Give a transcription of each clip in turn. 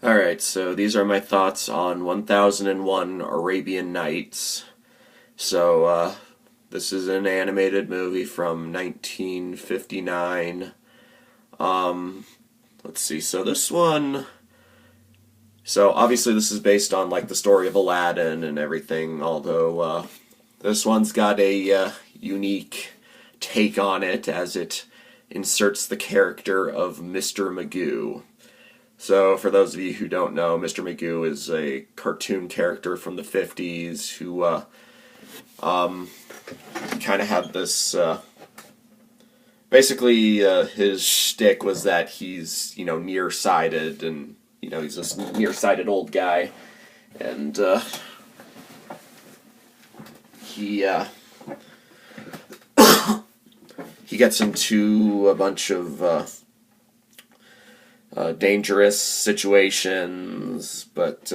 Alright, so these are my thoughts on 1001 Arabian Nights. This is an animated movie from 1959. Let's see, so obviously this is based on, like, the story of Aladdin and everything, although, this one's got a, unique take on it, as it inserts the character of Mr. Magoo. So, for those of you who don't know, Mr. Magoo is a cartoon character from the 50s who, kind of had this, basically, his shtick was that he's, nearsighted, and, he's this nearsighted old guy, and, he gets into a bunch of, dangerous situations, but,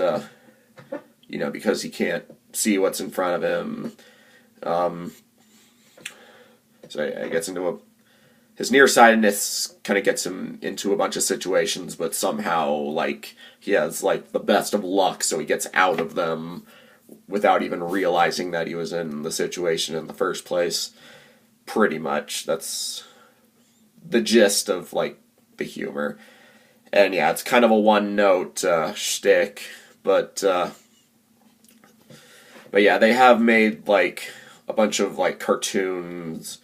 because he can't see what's in front of him, so he gets into his nearsightedness kind of gets him into a bunch of situations, but somehow, like, he has, like, the best of luck, so he gets out of them without even realizing that he was in the situation in the first place. Pretty much, that's the gist of, like, the humor. And yeah, it's kind of a one-note shtick, but yeah, they have made, like, a bunch of, like, cartoons.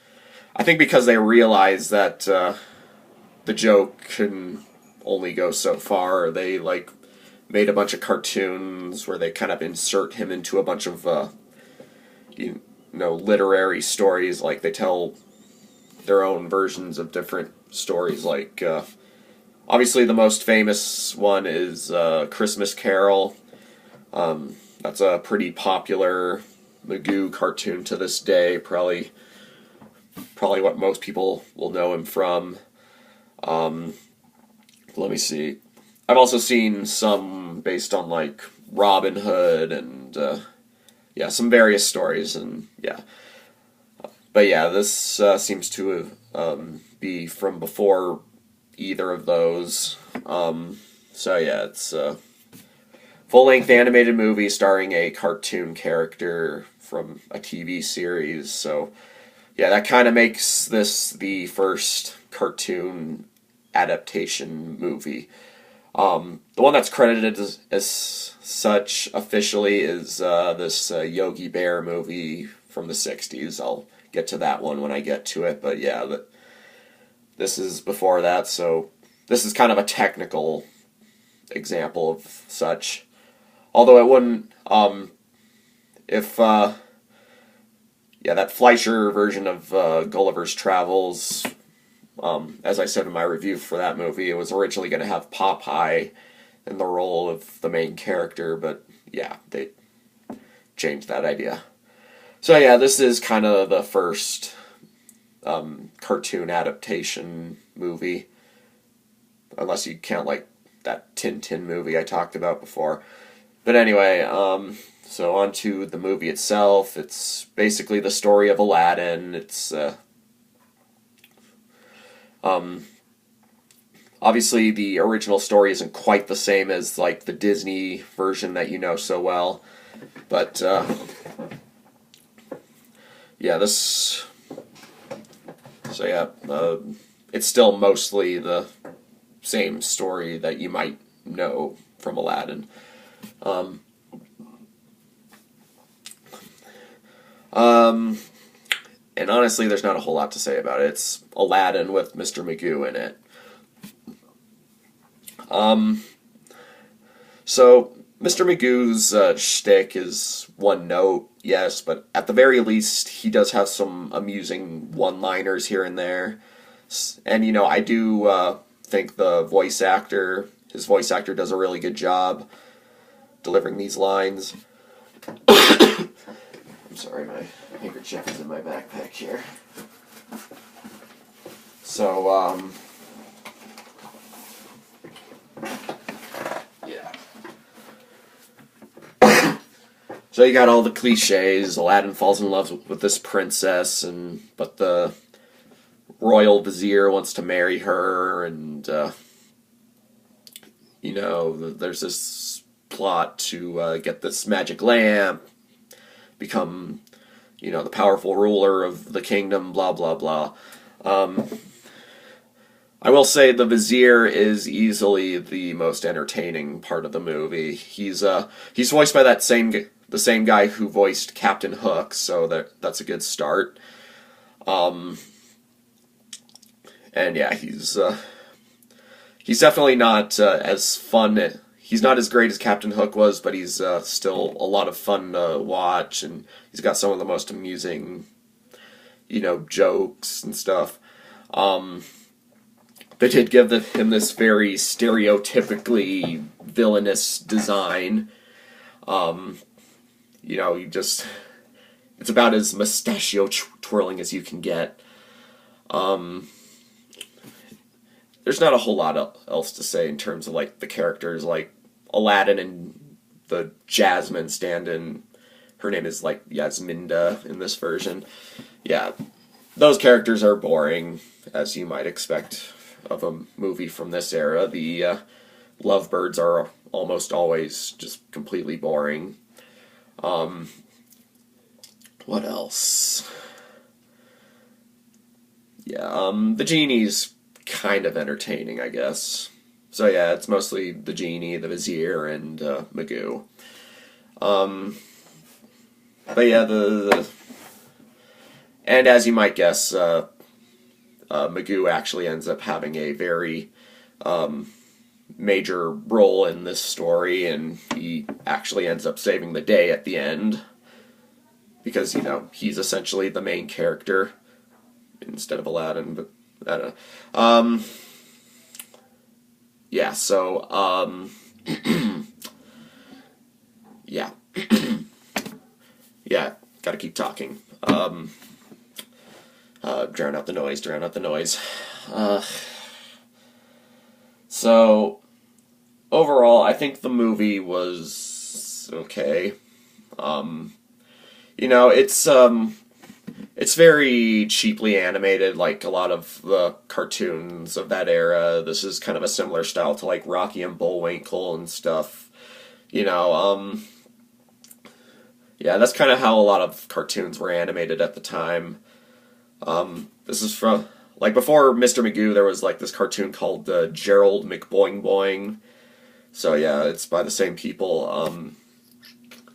I think because they realize that the joke can only go so far, they, like, made a bunch of cartoons where they kind of insert him into a bunch of, literary stories. Like, they tell their own versions of different stories, like, obviously, the most famous one is Christmas Carol. That's a pretty popular Magoo cartoon to this day. Probably what most people will know him from. Let me see. I've also seen some based on, like, Robin Hood and some various stories, and yeah. But yeah, this seems to be from before either of those. So yeah, it's a full-length animated movie starring a cartoon character from a TV series. So yeah, that kind of makes this the first cartoon adaptation movie. The one that's credited as such officially is this Yogi Bear movie from the 60s. I'll get to that one when I get to it, but yeah, this is before that, so this is kind of a technical example of such. Although it wouldn't, that Fleischer version of Gulliver's Travels, as I said in my review for that movie, it was originally going to have Popeye in the role of the main character, but yeah, they changed that idea. So yeah, this is kind of the first cartoon adaptation movie, unless you count, like, that Tintin movie I talked about before. But anyway, so on to the movie itself. It's basically the story of Aladdin. It's obviously the original story isn't quite the same as, like, the Disney version that you know so well, but yeah, it's still mostly the same story that you might know from Aladdin. And honestly, there's not a whole lot to say about it. It's Aladdin with Mr. Magoo in it. So, Mr. Magoo's shtick is one note, yes, but at the very least, he does have some amusing one-liners here and there. And, I do think his voice actor does a really good job delivering these lines. I'm sorry, my handkerchief is in my backpack here. So, yeah. So you got all the cliches. Aladdin falls in love with this princess, but the royal vizier wants to marry her, and there's this plot to get this magic lamp, become, the powerful ruler of the kingdom, blah, blah, blah. I will say the Vizier is easily the most entertaining part of the movie. He's voiced by the same guy who voiced Captain Hook, so that's a good start. And yeah, he's definitely not as fun. He's not as great as Captain Hook was, but he's still a lot of fun to watch, and he's got some of the most amusing, jokes and stuff. They did give him this very stereotypically villainous design. It's about as mustachio twirling as you can get. There's not a whole lot else to say in terms of, the characters, Aladdin and the Jasmine stand-in. Her name is, Yasminda in this version. Yeah, those characters are boring, as you might expect of a movie from this era. The lovebirds are almost always just completely boring. What else? Yeah, the genie's kind of entertaining, I guess. So yeah, it's mostly the genie, the Vizier, and Magoo. But yeah, and as you might guess, Magoo actually ends up having a very major role in this story, and he actually ends up saving the day at the end, because, he's essentially the main character instead of Aladdin, but I don't know. Yeah, so, yeah. Yeah, gotta keep talking. Drown out the noise, drown out the noise. So, overall, I think the movie was okay. It's very cheaply animated, like a lot of the cartoons of that era. This is kind of a similar style to, Rocky and Bullwinkle and stuff. Yeah, that's kind of how a lot of cartoons were animated at the time. This is from, before Mr. Magoo, there was, this cartoon called Gerald McBoing Boing. So, yeah, it's by the same people.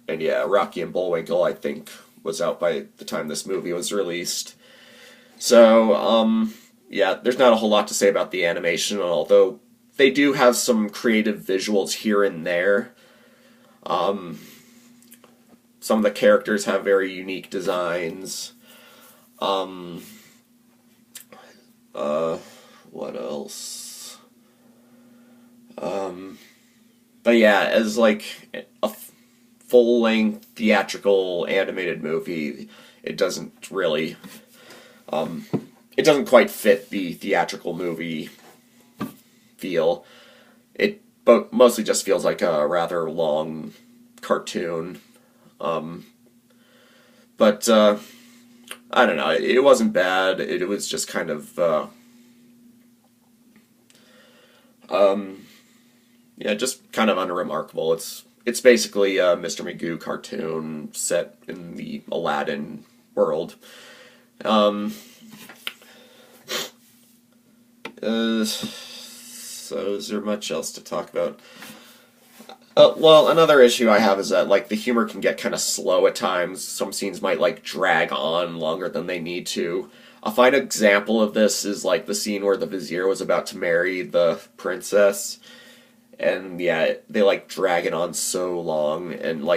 And, yeah, Rocky and Bullwinkle, I think, was out by the time this movie was released. So, yeah, there's not a whole lot to say about the animation, although they do have some creative visuals here and there. Some of the characters have very unique designs. What else? But yeah, as a full-length theatrical animated movie, it doesn't really, it doesn't quite fit the theatrical movie feel. It mostly just feels like a rather long cartoon. But I don't know, it wasn't bad. It was just kind of, yeah, just kind of unremarkable. It's basically a Mr. Magoo cartoon set in the Aladdin world. So is there much else to talk about? Well, another issue I have is that, the humor can get kind of slow at times. Some scenes might, drag on longer than they need to. A fine example of this is, the scene where the Vizier was about to marry the princess. And, yeah, they, drag it on so long. And,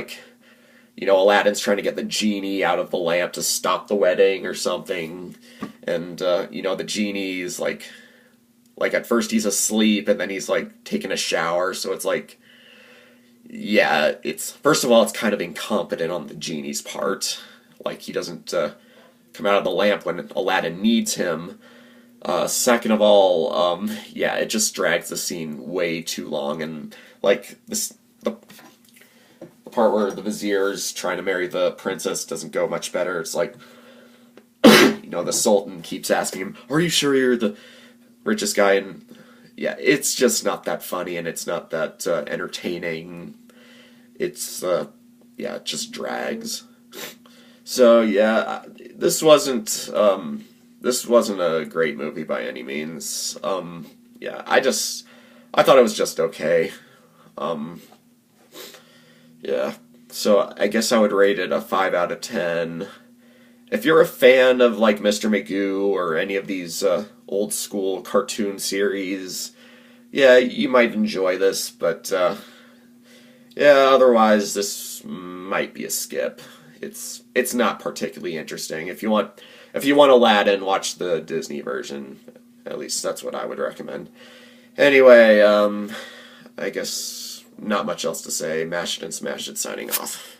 Aladdin's trying to get the genie out of the lamp to stop the wedding or something. And, the genie's, at first he's asleep, and then he's, taking a shower. So it's, yeah, first of all, it's kind of incompetent on the genie's part. He doesn't come out of the lamp when Aladdin needs him. Second of all, yeah, it just drags the scene way too long, and the part where the Vizier's trying to marry the princess doesn't go much better. It's the Sultan keeps asking him, "Are you sure you're the richest guy yeah, it's just not that funny and it's not that entertaining. It's yeah, it just drags. So yeah, this wasn't a great movie by any means. Yeah, I thought it was just okay. Um, yeah, so I guess I would rate it a 5 out of 10. If you're a fan of like Mr. Magoo or any of these old school cartoon series, yeah, you might enjoy this, but yeah, otherwise this might be a skip. It's not particularly interesting. If you want Aladdin, watch the Disney version. At least that's what I would recommend. Anyway, I guess not much else to say. Mash it and smash it signing off.